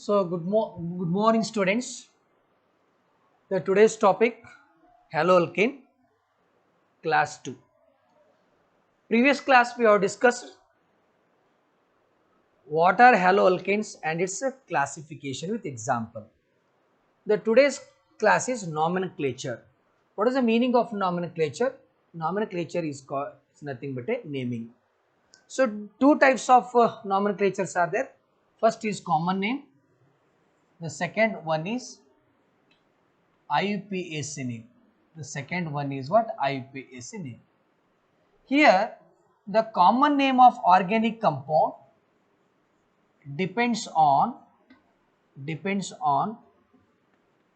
So good morning students. The today's topic haloalkane class 2. Previous class we have discussed what are haloalkanes and its classification with example. The today's class is nomenclature. What is the meaning of nomenclature? Nomenclature is nothing but a naming. So two types of nomenclatures are there. First is common name. The second one is IUPAC name. The second one is what? IUPAC name. Here, the common name of organic compound depends on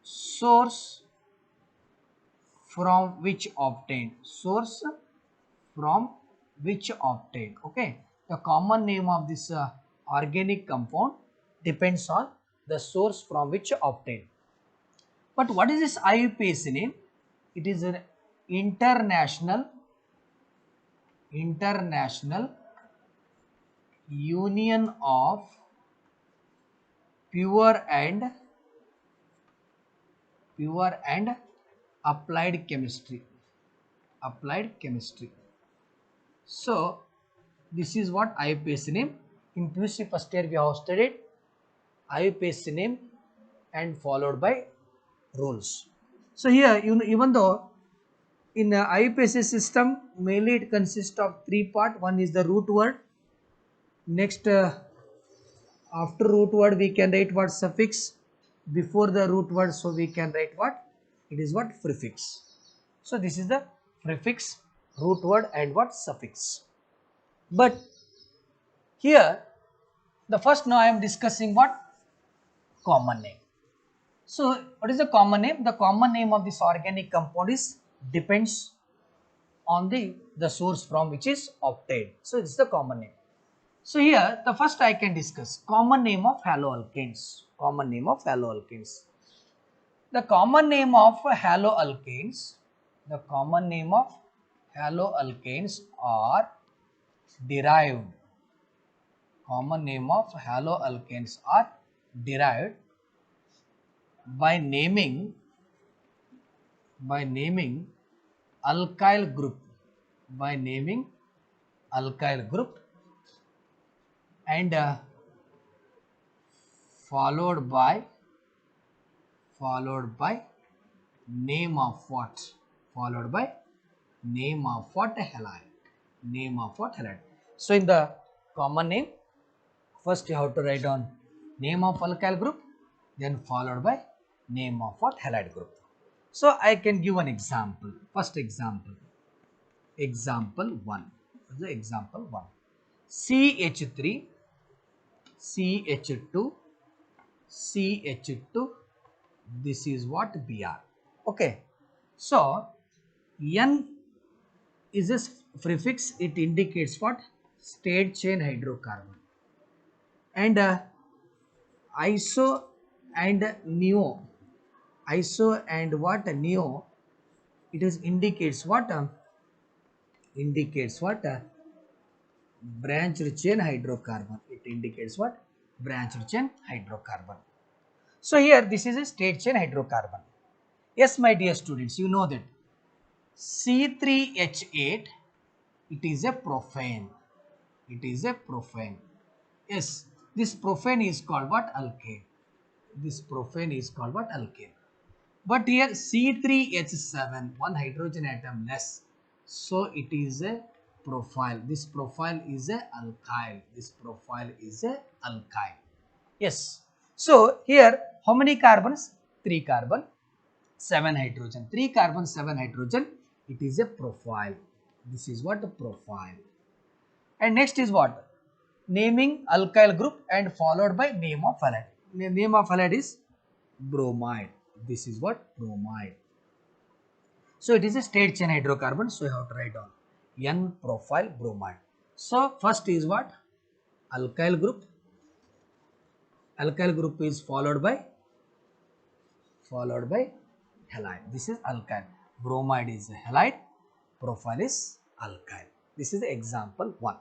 source from which obtained. Source from which obtained. Okay. The common name of this organic compound depends on the source from which obtained. But what is this IUPAC name? It is an international union of pure and applied chemistry. So this is what IUPAC name. In PUC first year we have studied IUPAC name and followed by rules. So here even though in the IUPAC system mainly it consists of three parts. One is the root word. Next after root word we can write what suffix. Before the root word, so we can write what? It is what? Prefix. So this is the prefix, root word and what? Suffix. But here the first now I am discussing what? Common name. So what is the common name? The common name of this organic compound is depends on the source from which is obtained. So it's the common name. So here the first I can discuss common name of haloalkanes. Common name of haloalkanes. The common name of haloalkanes are derived. Common name of haloalkanes are derived by naming alkyl group. And followed by name of what? Halide. So in the common name, first you have to write down name of alkyl group, then followed by name of what? Halide group. So I can give an example. First example 1. The example 1. CH3 CH2 CH2, this is what? Br. Okay. So N is a prefix, it indicates what? State chain hydrocarbon. And iso and neo, iso and what? Neo, it is indicates what? Branched chain hydrocarbon. It indicates what? Branched chain hydrocarbon. So here this is a straight chain hydrocarbon. Yes, my dear students, you know that C3H8, it is a profane. Yes, this profane is called what? Alkane. But here C3H7, one hydrogen atom less. So it is a profile. This profile is a alkyl. Yes. So here how many carbons? 3 carbon, 7 hydrogen. 3 carbon, 7 hydrogen. It is a profile. This is what? A profile. And next is what? Naming alkyl group and followed by name of halide. Name of halide is bromide. This is what? Bromide. So it is a straight chain hydrocarbon. So you have to write down N profile bromide. So first is what? Alkyl group. Alkyl group is followed by halide. This is alkyl. Bromide is halide. Profile is alkyl. This is example 1.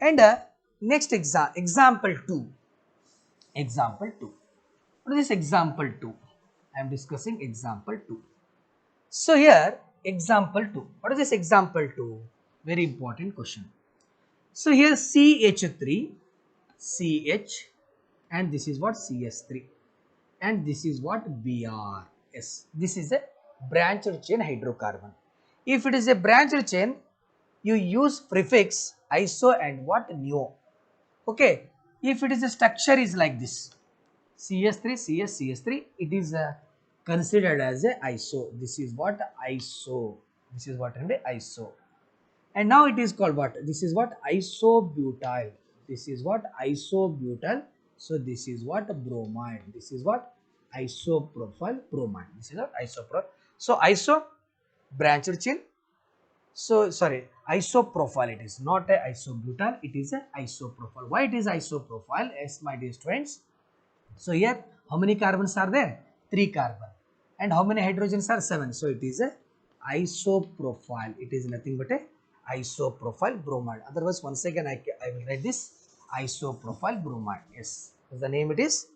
And next example 2. Example 2. What is this example 2? I am discussing example 2. So here example 2. What is this example 2? Very important question. So here CH3, CH, and this is what CS3, and this is what BRS. This is a branched chain hydrocarbon. If it is a branched chain, you use prefix iso and what neo. Okay. If it is a structure is like this, CS3, CS, CS3, it is considered as a iso. This is what iso. This is what iso. And now it is called what? This is what isobutyl. This is what isobutyl. So this is what bromide. This is what isopropyl bromide. This is what isopropyl. So iso branched chain. So sorry, isopropyl it is not a isobutyl. It is a isopropyl. Why it is isopropyl? Yes, my dear students. So here how many carbons are there? 3 carbon. And how many hydrogens are 7? So it is a isopropyl. It is nothing but a isopropyl bromide. Otherwise, once again I will write this isopropyl bromide. Yes, the name it is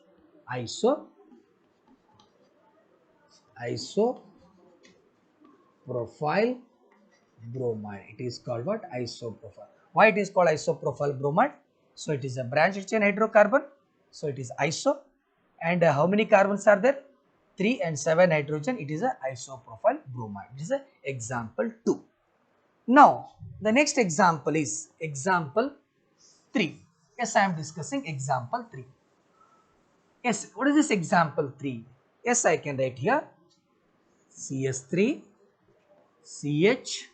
isopropyl bromide. It is called what? Isopropyl. Why it is called isopropyl bromide? So it is a branched chain hydrocarbon. So it is iso. And how many carbons are there? 3 and 7 hydrogen. It is a isopropyl bromide. This is a example 2. Now, the next example is example 3. Yes, I am discussing example 3. Yes, what is this example 3? Yes, I can write here CS3, CH,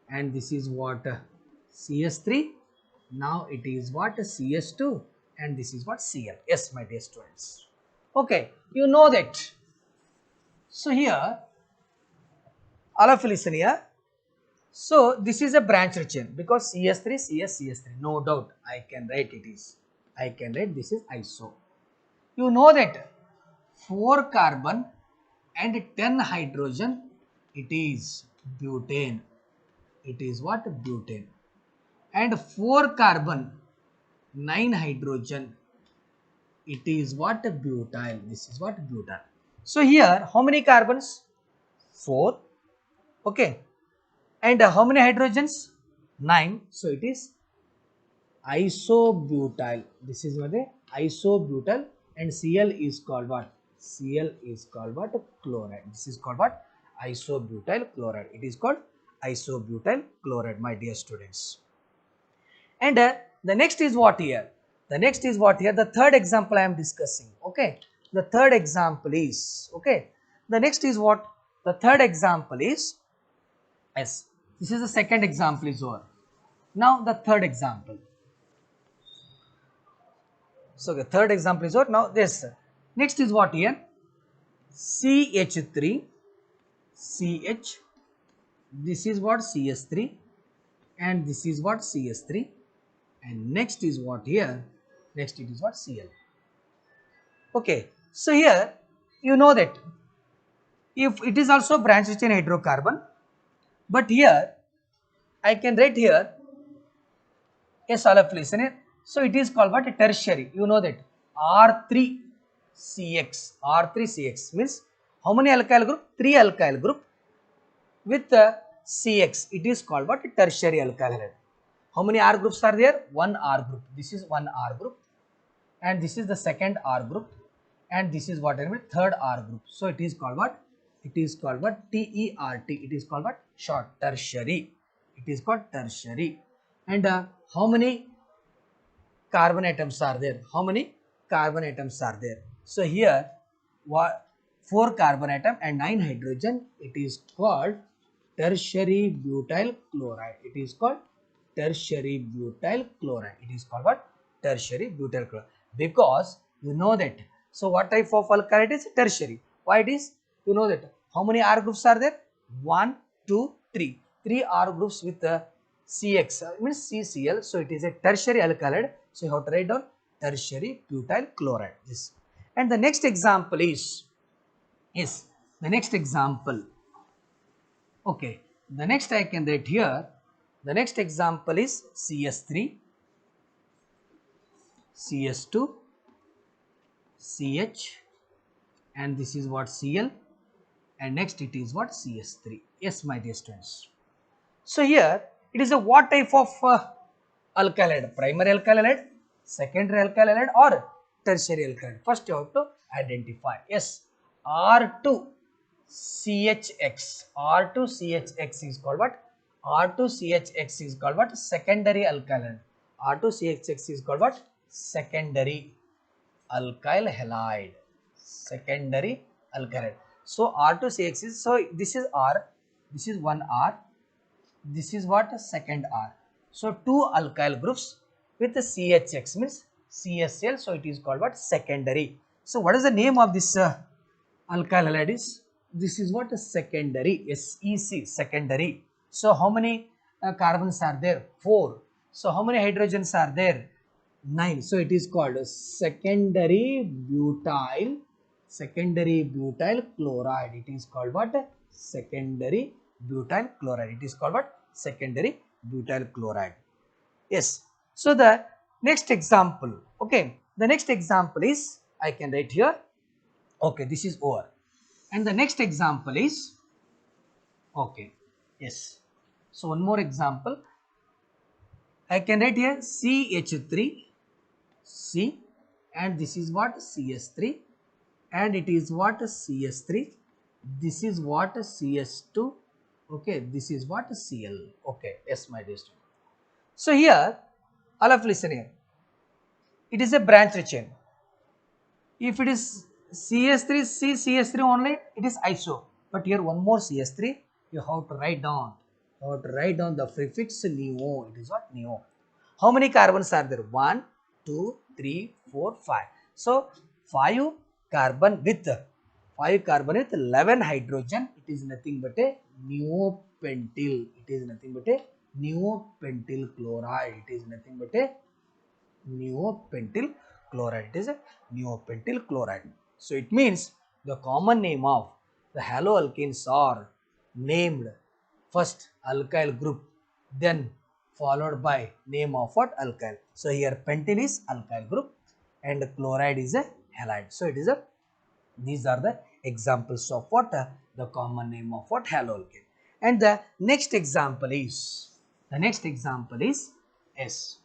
and this is what CS3. Now it is what CS2, and this is what Cl. Yes, my dear students. Okay, you know that. So here, all of you listen here. So this is a branched chain because CS3, CS, CS3. No doubt I can write it is. I can write this is iso. You know that 4 carbon and 10 hydrogen, it is butane. It is what? Butane. And 4 carbon, 9 hydrogen, it is what? Butyl. This is what? Butyl. So here, how many carbons? 4. Okay. And how many hydrogens? 9. So it is isobutyl. This is what? Isobutyl. And Cl is called what? Cl is called what? Chloride. This is called what? Isobutyl chloride. It is called isobutyl chloride, my dear students. And the next is what here? The next is what here? The third example I am discussing. Okay. The third example is, okay. The next is what? The third example is, yes. This is the second example is over. Now the third example. So the third example is what? Now this. Next is what here? CH3, CH. This is what? CS3. And this is what? CS3. And next is what here? Next it is what? Cl. Okay. So here you know that if it is also branched chain hydrocarbon, but here I can write here, yes, all of listen it. So it is called what? A tertiary. You know that R3CX. R3CX means how many alkyl group? 3 alkyl group with CX. It is called what? A tertiary alkyl halide. How many R groups are there? 1 R group. This is 1 R group. And this is the second R group. And this is what I mean, third R group. So it is called what? It is called what? TERT. It is called what? Short. Tertiary. It is called tertiary. And how many carbon atoms are there? How many carbon atoms are there? So here, 4 carbon atom and 9 hydrogen. It is called tertiary butyl chloride. It is called tertiary butyl chloride. It is called what? Tertiary butyl chloride. Because you know that. So what type of alkyl it is? Tertiary. Why it is? You know that. How many R groups are there? 1, 2, 3. 3 R groups with CX means CCl. So it is a tertiary alkaloid. So you have to write down tertiary butyl chloride. This. And the next example is the next example. Okay. The next I can write here. The next example is CS3, CS2, CH, and this is what Cl, and next it is what CS3. Yes, my dear students. So here it is a what type of alkyl halide? Primary alkyl halide, secondary alkyl halide, or tertiary alkyl halide? First you have to identify. Yes, R2CHX. R2CHX is called what? R2CHX is called what? Secondary alkyl halide. R2CHX is called what? Secondary alkyl halide. Secondary alkyl halide. So R2CX is, so this is R, this is one R, this is what? Second R. So two alkyl groups with the CHX means CSL. So it is called what? Secondary. So what is the name of this alkyl halide is? This is what? Secondary. SEC, secondary. So how many carbons are there? 4. So how many hydrogens are there? 9. So it is called secondary butyl chloride. It is called what? Secondary butyl chloride. It is called what? Secondary butyl chloride. Yes. So the next example, okay, the next example is, I can write here, okay, this is over, and the next example is, okay, yes. So one more example, I can write here CH3, C, and this is what? CS3, and it is what? CS3, this is what? CS2, okay, this is what? Cl, okay. Yes, my dear student. So here, all of listen here, it is a branched chain. If it is CS3, CS3 only, it is iso. But here one more CS3, you have to write down. You have to write down the prefix neo. It is what? Neo. How many carbons are there? 1, 2, 3, 4, 5. So 5 carbon with 11 hydrogen. It is nothing but a neopentyl. It is nothing but a neopentyl chloride. It is nothing but a neopentyl chloride. It is a neopentyl chloride. So it means the common name of the haloalkanes are named first alkyl group, then followed by name of what? Alkyl. So here pentyl is alkyl group and chloride is a halide. So it is a, these are the examples of what? The common name of what? Haloalkane. And the next example is, S.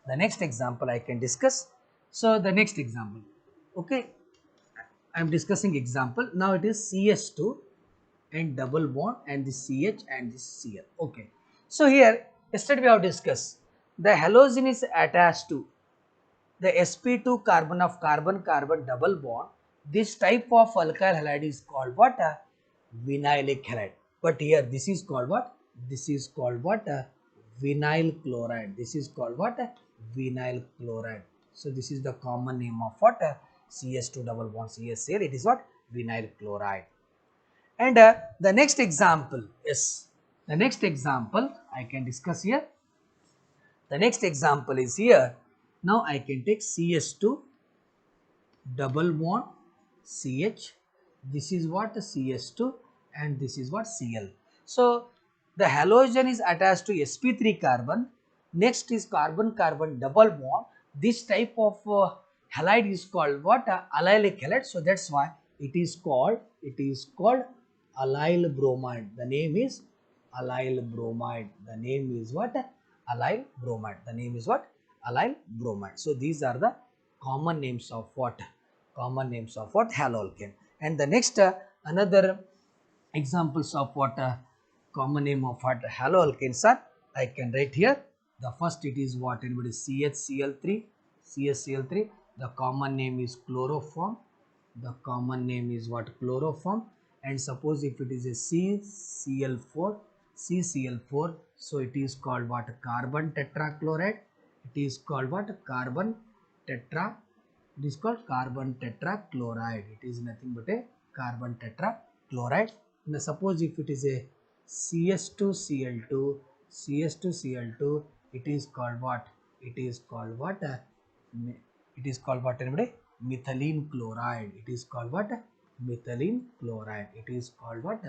The next example I can discuss. So the next example, okay, I am discussing example. Now it is CS2 and double bond and this CH and this Cl. Okay. So here yesterday we have discussed the halogen is attached to the sp2 carbon of carbon-carbon double bond. This type of alkyl halide is called what? Vinylic halide. But here this is called what? This is called what? Vinyl chloride. This is called what? Vinyl chloride. So this is the common name of what? CS2 double bond CSL. It is what? Vinyl chloride. And the next example is, the next example I can discuss here. The next example is here. Now I can take CS2 double bond CH. This is what? CS2 and this is what? Cl. So the halogen is attached to sp3 carbon. Next is carbon-carbon double bond. This type of halide is called what? Allylic halide. So that's why it is called allyl bromide. The name is allyl bromide. The name is what? Allyl bromide. The name is what? Allyl bromide. So these are the common names of what? Common names of what? Haloalkane. And the next another examples of what? Common name of what? Haloalkanes are, I can write here. The first it is what? Anybody? CHCl3. CHCl3. The common name is chloroform. The common name is what? Chloroform. And suppose if it is a CCl4, so it is called what? Carbon tetrachloride. It is called what? Carbon tetra. It is called carbon tetrachloride. It is nothing but a carbon tetrachloride. Now suppose if it is a CS2Cl2, it is called what? It is called what? It is called what? Anybody? Methylene chloride. It is called what? Methylene chloride. It is called what?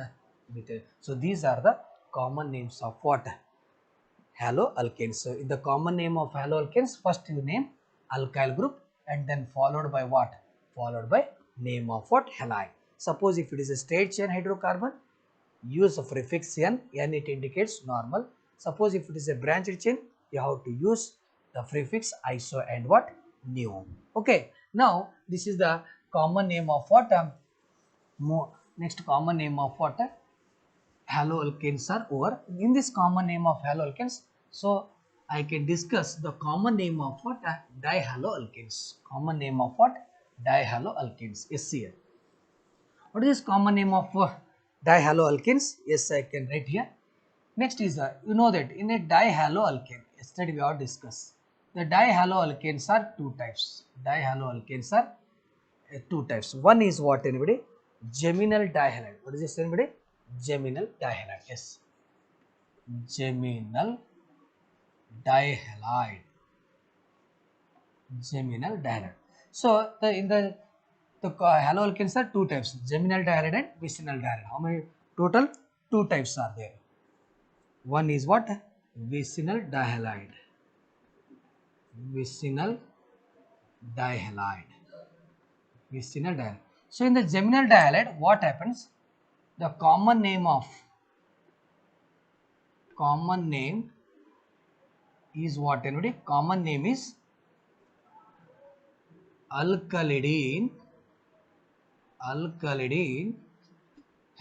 Methyl. So these are the common names of what? Haloalkanes. So in the common name of haloalkanes, first you name alkyl group and then followed by what? Followed by name of what? Halide. Suppose if it is a straight chain hydrocarbon, use the prefix n, n it indicates normal. Suppose if it is a branched chain, you have to use the prefix iso and what? Neo. Okay, now this is the common name of what? Next common name of what? Haloalkanes are over. In this common name of haloalkanes, so I can discuss the common name of what? Dihaloalkanes. Common name of what? Dihaloalkanes, HCl. What is this common name of dihaloalkanes? Yes, I can write here. Next is you know that in a dihaloalkane, yesterday we have discussed, the dihaloalkanes are two types. Dihaloalkanes are two types. One is what, anybody? Geminal dihalide. What is this, anybody? Geminal dihalide. Yes, geminal dihalide. Geminal dihalide. So in the haloalkanes are two types: geminal dihalide and vicinal dihalide. How many total? Two types are there. One is what? Vicinal dihalide. Vicinal dihalide. Vicinal dihalide. So in the geminal dihalide, what happens? The common name is what, anybody? Common name is alkylidene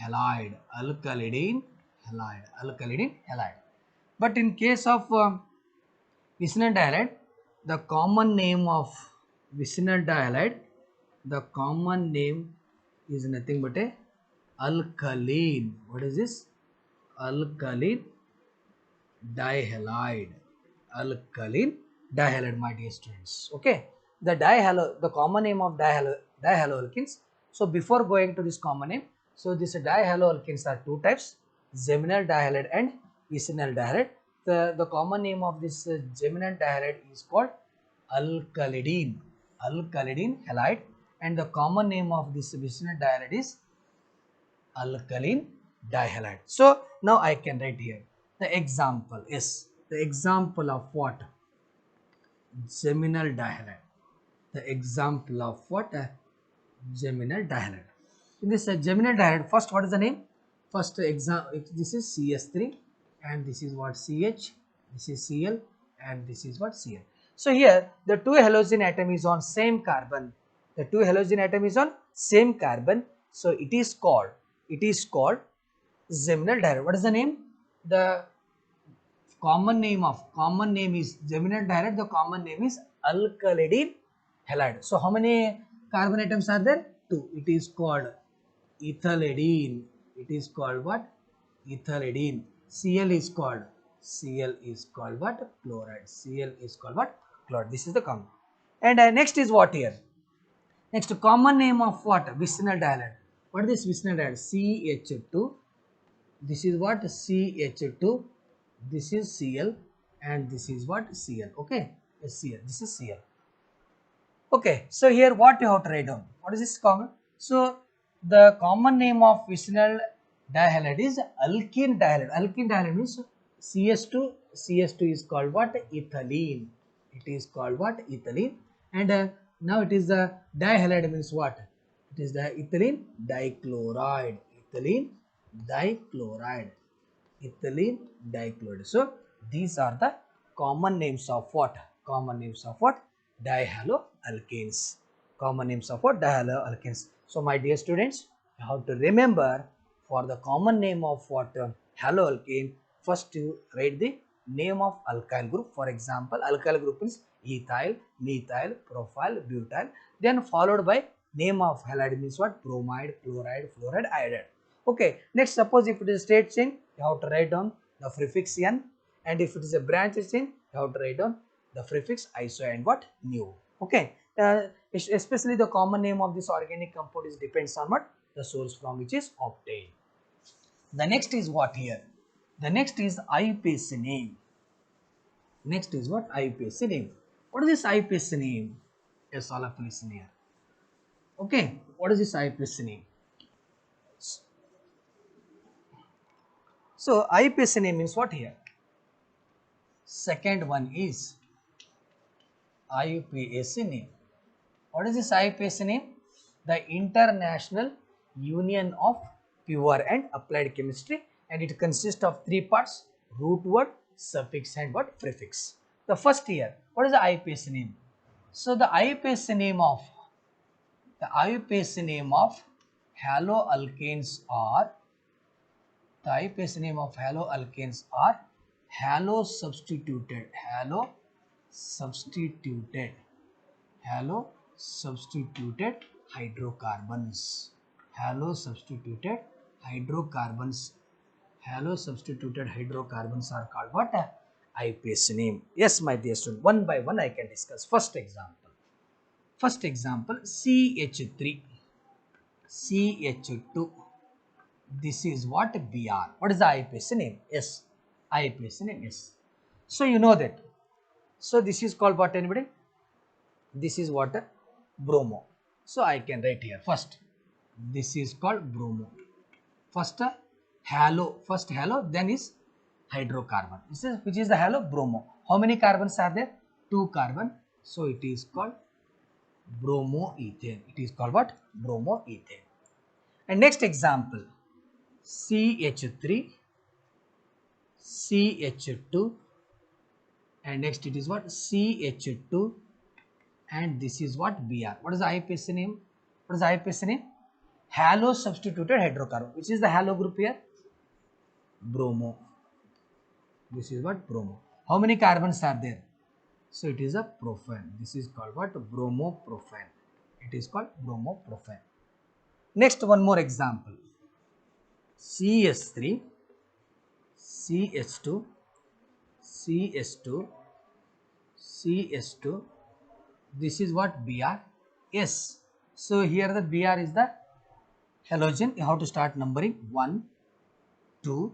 halide. Alkylidene halide. But in case of vicinal dihalide, the common name of vicinal dihalide, the common name is nothing but a alkaline. What is this? Alkaline dihalide. Alkaline dihalide, my dear students. Okay, the common name of dihaloalkanes. So before going to this common name, so this dihaloalkanes are two types: geminal dihalide and vicinal dihalide. The common name of this geminal dihalide is called alkylidene halide, and the common name of this vicinal dihalide is alkaline dihalide. So now I can write here the example. Yes, the example of what? Geminal dihalide. The example of what? Geminal dihalide. In this geminal dihalide, first what is the name? First this is CS3 and this is what? CH, this is Cl and this is what? Cl. So here the two halogen atom is on same carbon. The two halogen atom is on same carbon. So it is called geminal dihalide. What is the name? The common name is geminal dihalide. The common name is alkylidene halide. So how many carbon atoms are there? Two. It is called ethylidene. It is called what? Ethylidene. Cl is called what? Chloride. Cl is called what? Chloride. This is the common. And next is what here? Next, common name of what? Vicinal dihalide. What is this vicinal dihalide? CH2. This is what? CH2. This is Cl and this is what? Cl. Okay, Cl. This is Cl. Okay, so here what you have to write down? What is this common? So the common name of vicinal dihalide is alkene dihalide. Alkene dihalide means CS2. CS2 is called what? Ethylene. It is called what? Ethylene. And now it is the dihalide means what? It is the ethylene dichloride. Ethylene dichloride. Ethylene dichloride. So these are the common names of what? Common names of what? Dihaloalkanes. Common names of what? Dihaloalkanes. So my dear students, you have to remember for the common name of what? Haloalkane. First you write the name of alkyl group. For example, alkyl group is ethyl, methyl, propyl, butyl. Then followed by name of halide means what? Bromide, chloride, fluoride, iodide. Okay, next suppose if it is a straight chain, you have to write down the prefix n, and if it is a branch chain, you have to write down the prefix iso and what? Neo. Okay, especially the common name of this organic compound is depends on what? The source from which is obtained. The next is what here? The next is IUPAC name. Next is what? IUPAC name. What is this IUPAC name? Yes, all of you listen here. Okay, what is this IUPAC name? So IUPAC name means what here? Second one is IUPAC name. What is this IUPAC name? The International Union of Pure and Applied Chemistry, and it consists of three parts: root word, suffix and what? Prefix. The first here, what is the IUPAC name? So the IUPAC name of haloalkanes are the IUPAC name of haloalkanes are substituted halo substituted hydrocarbons. Halo substituted hydrocarbons. Halo substituted hydrocarbons are called what? IUPAC name. Yes, my dear student. One by one I can discuss. First example. CH3, CH2. This is what? Br. What is the IUPAC name? S. IUPAC name S. So you know that. So this is called what, anybody? This is what? Bromo. So I can write here first. This is called bromo. First halo, then is hydrocarbon. This is which is the halo? Bromo. How many carbons are there? 2 carbon. So it is called bromoethane. It is called what? Bromoethane. And next example, CH3, CH2, and next it is what? CH2, and this is what? Br. What is the IUPAC name? What is the IUPAC name? Halo substituted hydrocarbon. Which is the halo group here? Bromo. This is what? Bromo. How many carbons are there? So it is a propane. This is called what? Bromopropane. It is called bromopropane. Next, one more example. CS3, CH2, CS2, CS2. This is what? Br. Yes. So here the Br is the halogen. You have to start numbering 1, 2,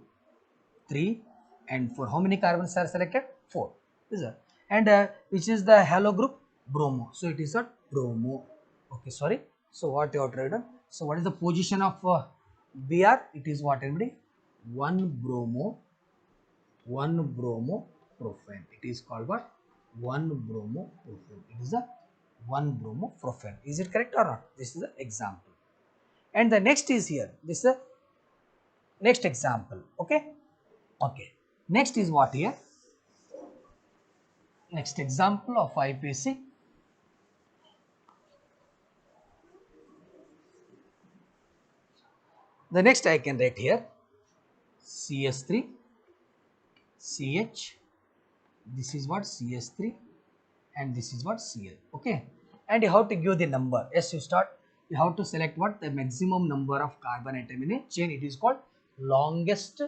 3 and 4. How many carbons are selected? 4. Is it? And which is the halo group? Bromo. So it is a bromo. Okay, sorry. So what you have to write? So what is the position of Br? It is what, anybody? 1 bromopropane. It is called what? 1 bromopropane. It is a 1 bromopropane. Is it correct or not? This is the example. And the next is here. This is the next example. Okay. Okay. Next is what here? Next example of IUPAC. The next I can write here CS3, CH. This is what? CS3, and this is what? Cl. Okay. And you have to give the number. Yes, you start. You have to select what? The maximum number of carbon atom in a chain. It is called longest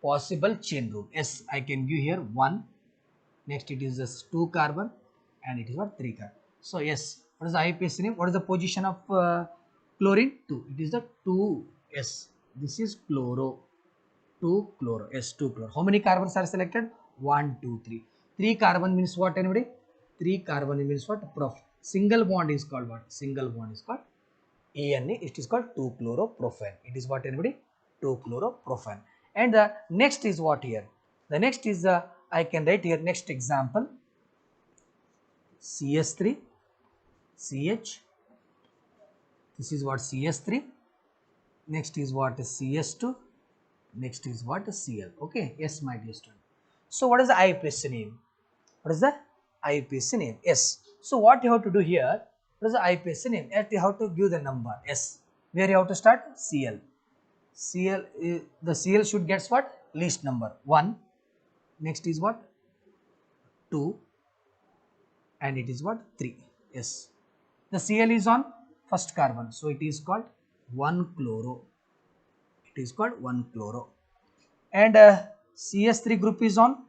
possible chain rule. Yes, I can give here 1. Next it is just 2 carbon, and it is what? 3 carbon. So yes, what is the IUPAC name? What is the position of chlorine? 2. It is the 2s. This is chloro. 2 chloro. Yes, 2 chloro. How many carbons are selected? 1, 2, 3. 3 carbon means what, anybody? 3 carbon means what? Prof. Single bond is called what? Single bond is called ANA. It is called 2 chloropropane. It is what, anybody? 2 chloropropane. And the next is what here? The next is I can write here next example. CS3, CH. This is what? CS3. Next is what? CS2. Next is what? Cl. Okay. Yes, my dear student. So what is the IUPAC name? What is the IUPAC name? S. So what you have to do here? What is the IUPAC name? You have to give the number S. Where you have to start? Cl. Cl. The Cl should get what? Least number 1. Next is what? 2. And it is what? 3. Yes. The Cl is on first carbon. So it is called 1 chloro. It is called 1 chloro. And CS3 group is on.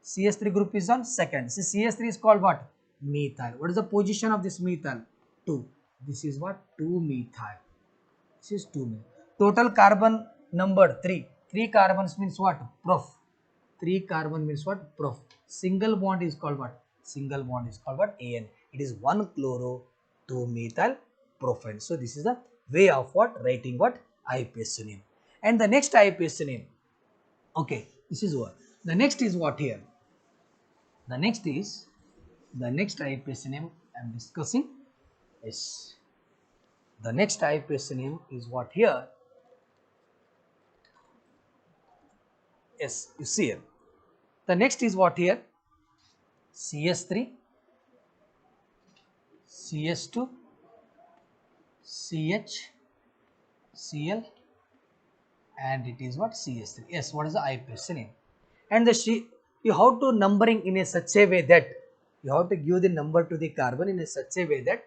CS3 group is on second. See, CS3 is called what? Methyl. What is the position of this methyl? 2. This is what? 2 methyl. This is 2 methyl. Total carbon number 3. 3 carbons means what? Prof. 3 carbon means what? Prof. Single bond is called what? Single bond is called what? AN. It is 1 chloro 2 methyl propane. So this is the way of what? Writing what? IUPAC name. And the next IUPAC name. Okay, this is what. The next is what here? The next IUPAC name I am discussing. Yes. The next IUPAC name is what here? Yes, you see here. The next is what here? CS3, CS2, CH, Cl, and it is what? CS3. Yes, what is the IUPAC name? And you have to numbering in a such a way that you have to give the number to the carbon in a such a way that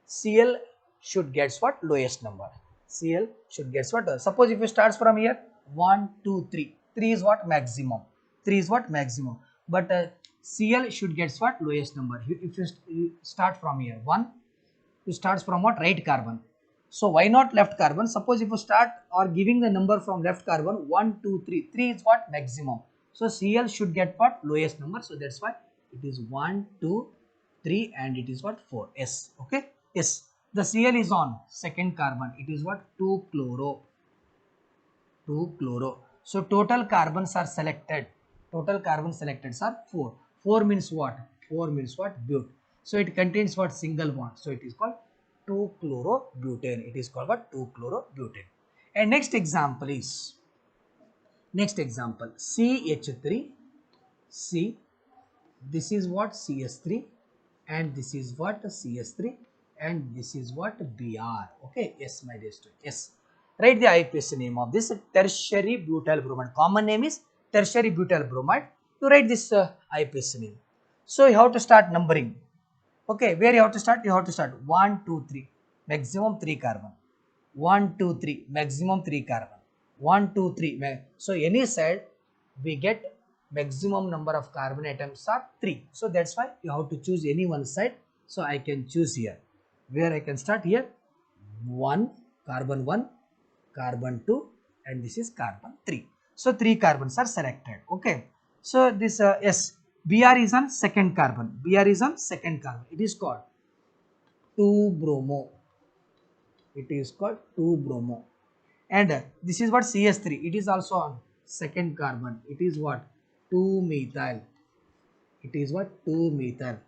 Cl should get what? Lowest number. Cl should get what? Suppose if you starts from here 1, 2, 3. 3 is what? Maximum. 3 is what? Maximum. But Cl should get what? Lowest number. If you start from here 1, you starts from what? Right carbon. So why not left carbon? Suppose if you start or giving the number from left carbon 1, 2, 3. 3 is what? Maximum. So Cl should get what? Lowest number. So that's why it is 1, 2, 3 and it is what? 4. S. Okay. Yes. The Cl is on second carbon. It is what? 2 chloro. 2 chloro. So total carbons are selected. Total carbon selected are 4. 4 means what? 4 means what? But. So it contains what? Single bond. So it is called 2-chlorobutane. It is called what? 2-chlorobutane. And next example is CH3, C. This is what? CS3 and this is what? CS3 and this is what? Br. Okay. Yes, my dear student. Yes. Write the IUPAC name of this tertiary butyl bromide. Common name is tertiary butyl bromide. You write this IUPAC name. So you have to start numbering. Okay, where you have to start? You have to start 1, 2, 3, maximum 3 carbon. 1, 2, 3, maximum 3 carbon. 1, 2, 3. So any side we get maximum number of carbon atoms are 3. So that's why you have to choose any one side. So I can choose here. Where I can start here? 1, carbon 1, carbon 2 and this is carbon 3. So 3 carbons are selected. Okay. So this yes, Br is on second carbon. Br is on second carbon. It is called 2-bromo. It is called 2-bromo. And this is what? CS3. It is also on second carbon. It is what? 2-methyl. It is what? 2-methyl.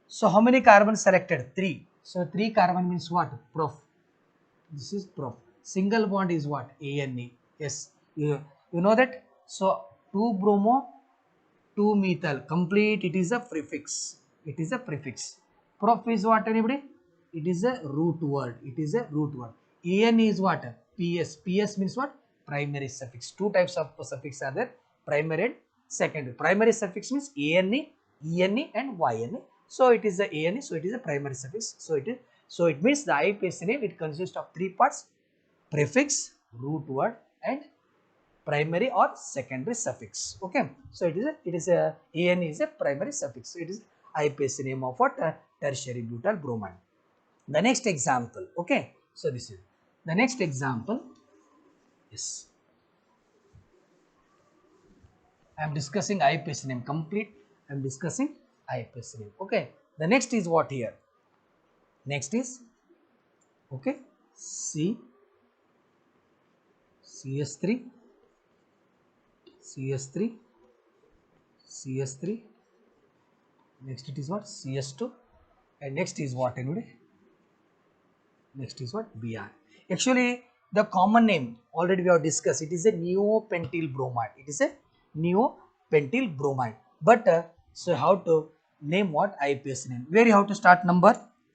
So how many carbons selected? 3. So 3 carbon means what? Prof. This is prof. Single bond is what? ANE. Yes. You know that? So 2-bromo, 2-methyl. Complete. It is a prefix. It is a prefix. Prof is what, anybody? It is a root word. It is a root word. AN is what? PS. PS means what? Primary suffix. Two types of suffix are there. Primary and secondary. Primary suffix means ANE, ENE and YNE. So it is the ANE. So it is a primary suffix. So it is. So it means the IUPAC name. It consists of 3 parts: prefix, root word, and primary or secondary suffix. Okay. So it is a AN is a primary suffix. So it is IUPAC name of what? Tertiary butyl bromide. The next example. Okay. So this is the next example. Yes. I am discussing IUPAC name complete. I am discussing IUPAC name. Okay. The next is what here? Next is okay. CS3, CS3, CS3. Next it is what? CS2. And next is what, anyway? Next is what? Br. Actually, the common name already we have discussed. It is a neopentyl bromide. It is a neopentyl bromide. But so how to name what? IUPAC name. Where you have to start number?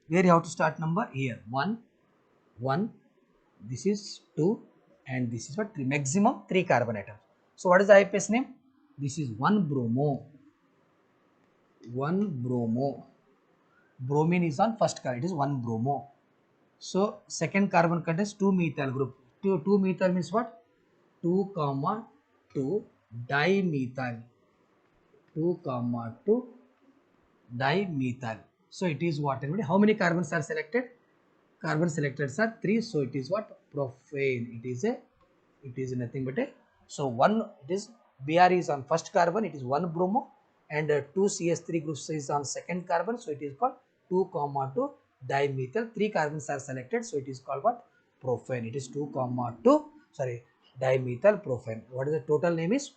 Where you have to start number? Here 1, 1. This is 2, and this is what? 3. Maximum 3 carbon atoms. So what is the IUPAC name? This is 1-bromo. 1-bromo. Bromine is on first carbon. It is 1-bromo. So second carbon contains 2-methyl group. 2-methyl means what? 2, 2 dimethyl. 2, 2 dimethyl. So it is what? How many carbons are selected? Carbon selected are 3. So it is what? Profane. It is nothing but a. So one, it is Br is on first carbon. It is 1-bromo, and 2 CS3 groups is on second carbon. So it is called 2, 2 dimethyl. 3 carbons are selected. So it is called what? Profane. It is 2, 2 sorry, dimethyl profane. What is the total name is?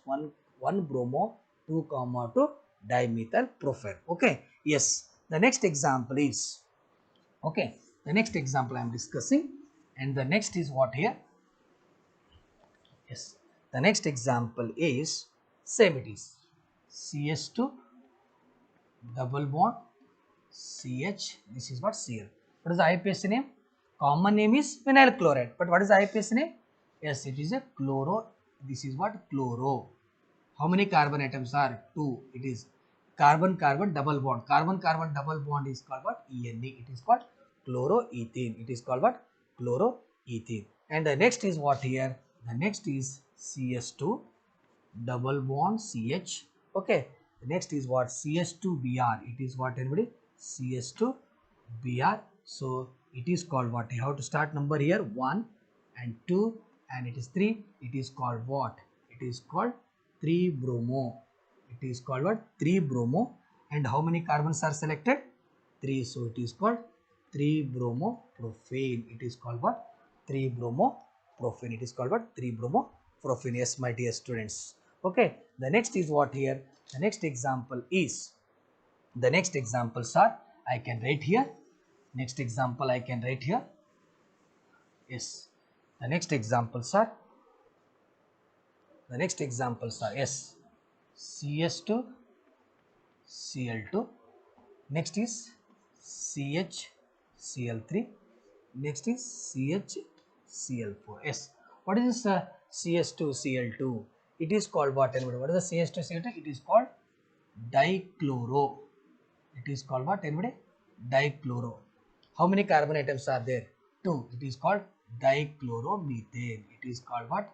1-bromo, 2, 2 dimethyl profane. Okay. Yes. The next example is okay. The next example I am discussing, and the next is what here? Yes, the next example is same it is CS2 double bond CH, this is what Cl. What is the IUPAC name? Common name is vinyl chloride, but what is the IUPAC name? Yes, it is a chloro. This is what? Chloro. How many carbon atoms are? 2. It is carbon carbon double bond. Carbon carbon double bond is called what? ENE. It is called chloroethene. It is called what? Chloroethene. And the next is what here? The next is CS2 double bond CH. Okay. The next is what? CS2Br. It is what, anybody? CS2Br. So it is called what? You have to start number here 1 and 2 and it is 3. It is called what? It is called 3 bromo. It is called what? 3 bromo. And how many carbons are selected? 3. So it is called 3 bromo profane. It is called what? 3 bromo profane. It is called what? 3 bromo profane. Yes, my dear students. Okay. The next is what here? The next example is, the next examples are, I can write here. Next example I can write here. Yes. The next examples are, yes, CS2 Cl2, next is CHCl3, next is CHCl4. Yes. What is this CS2Cl2? It is called what? Anybody? What is the CS2Cl2? It is called dichloro. It is called what? Anybody? Dichloro. How many carbon atoms are there? 2. It is called dichloromethane. It is called what?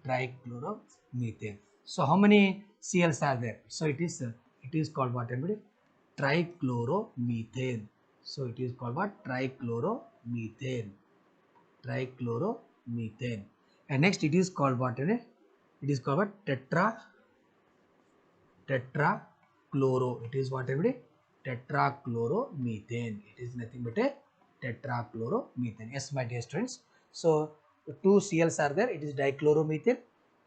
Trichloromethane. So how many Cls are there? So it is called what, everybody? Trichloromethane. So it is called what? Trichloromethane. Trichloromethane. And next it is called what? It is called what? Tetrachloro. It is what, everybody? Tetrachloromethane. It is nothing but a tetrachloromethane. Yes, my dear students. So 2 Cls are there. It is dichloromethane.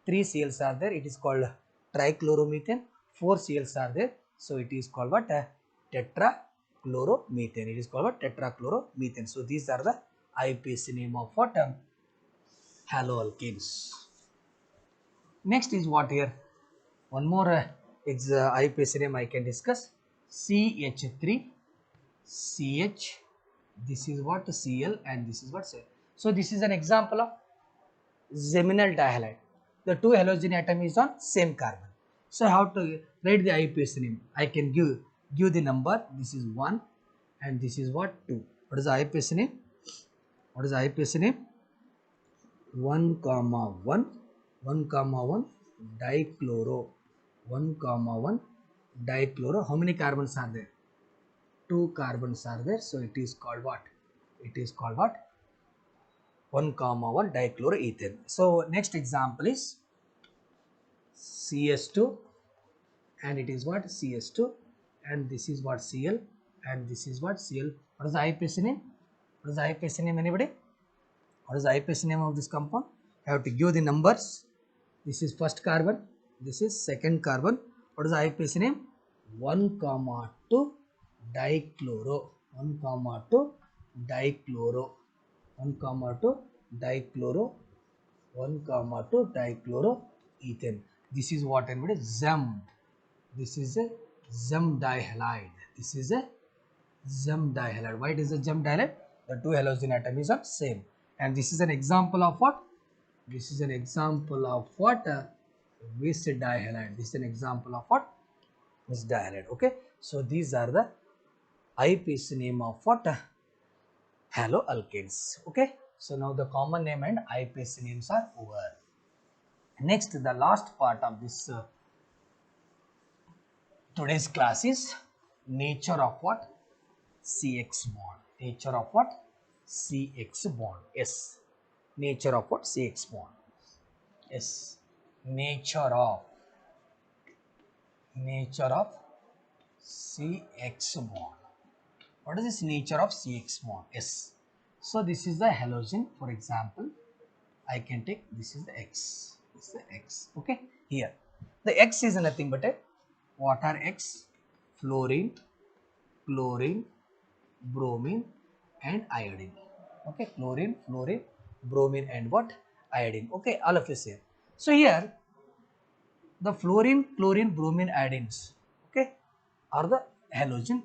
3 Cls are there. It is called trichloromethane. 4 Cls are there. So it is called what? Tetrachloromethane. It is called what? Tetrachloromethane. So these are the IUPAC name of what? Haloalkanes. Next is what here? One more IUPAC name I can discuss. CH3 CH, this is what? Cl, and this is what? Cl. So this is an example of geminal dihalide. The two halogen atom is on same carbon. So I have to write the IUPAC name. I can give the number. This is 1 and this is what? 2. What is the IUPAC name? What is the IUPAC name? 1, 1, 1, 1 dichloro. 1, 1 dichloro. How many carbons are there? 2 carbons are there. So it is called what? It is called what? 1, 1 dichloroethane. So next example is CS2 and it is what? CS2 and this is what? Cl and this is what? Cl. What is the IUPAC name? What is the IUPAC name, anybody? What is the IUPAC name of this compound? I have to give the numbers. This is first carbon. This is second carbon. What is the IUPAC name? 1, 2 dichloro. 1, 2 dichloro. 1, 2 dichloro. 1, 2 dichloroethane. This is what, anybody? Zem. This is a Zem dihalide. This is a Zem dihalide. Why it is a Zem dihalide? The two halogen atom is on same. And this is an example of what? This is an example of what? Vis dihalide. This is an example of what? Vis dihalide. Okay. So these are the IUPAC name of what? Haloalkanes. Okay. So now the common name and IUPAC names are over. Next, the last part of this today's class is nature of what? CX bond. Nature of what? CX bond. Yes. Nature of what? CX bond. Yes. Nature of CX bond. What is this nature of CX bond? Yes. So this is the halogen. For example, I can take this is the X. This is the X. Okay. Here, the X is nothing but a what are X? Fluorine, chlorine, bromine, and iodine. Okay, chlorine, fluorine, bromine and what? Iodine. Okay, all of us here. So here the fluorine, chlorine, bromine, iodines, okay, are the halogen.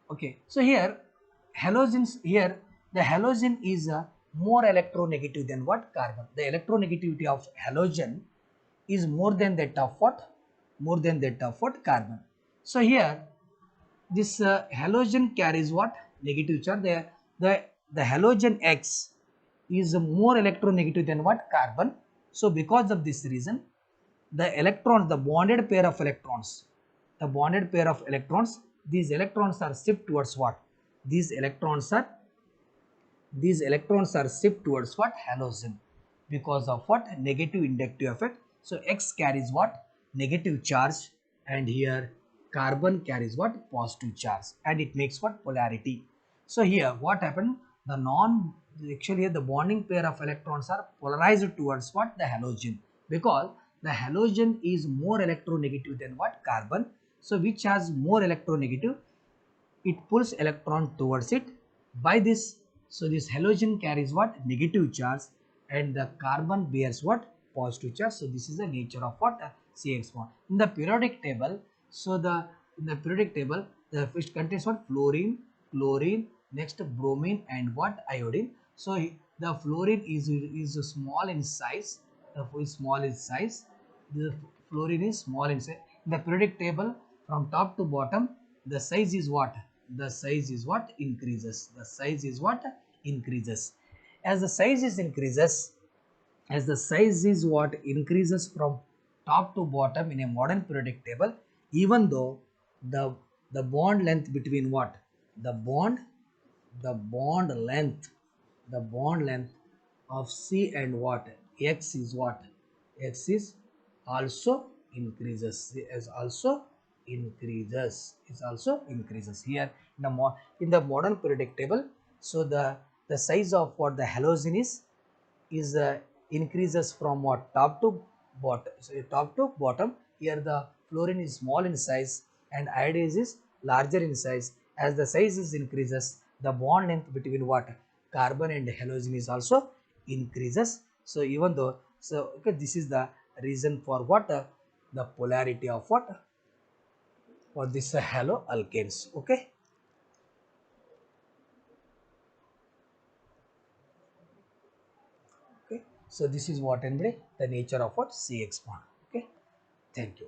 Okay, so here halogens, here the halogen is more electronegative than what? Carbon. The electronegativity of halogen is more than that of what? More than that of what? Carbon. So here this halogen carries what? Negative charge. The halogen X is more electronegative than what? Carbon. So because of this reason, the electrons, the bonded pair of electrons, the bonded pair of electrons, these electrons are shift towards what? These electrons are shift towards what? Halogen, because of what? Negative inductive effect. So X carries what? Negative charge, and here carbon carries what? Positive charge, and it makes what? Polarity. So here what happened? The non, actually the bonding pair of electrons are polarized towards what? The halogen, because the halogen is more electronegative than what? Carbon. So which has more electronegative, it pulls electron towards it. By this, so this halogen carries what? Negative charge, and the carbon bears what? Positive charge. So this is the nature of what? CX bond. In the periodic table, so in the periodic table, the fish contains what? Fluorine, chlorine, next bromine and what? Iodine. So the fluorine is small in size, the is small in size, the fluorine is small in size. In the periodic table, from top to bottom, the size is what? The size is what? Increases. The size is what? Increases. As the size is increases, as the size is what? Increases from top to bottom in a modern periodic table, even though the the bond length between what? The bond length, the bond length of C and what? X is what? X is also increases. Is also increases. Is also increases here in the in the modern periodic table. So the size of what? The halogen is increases from what? Top to bottom. So top to bottom. Here the fluorine is small in size and iodine is larger in size. As the size is increases, the bond length between what? Carbon and halogen is also increases. So even though, so okay, this is the reason for what? The polarity of what? For this haloalkanes. Okay. Okay. So this is what and the nature of what? CX bond. Okay. Thank you.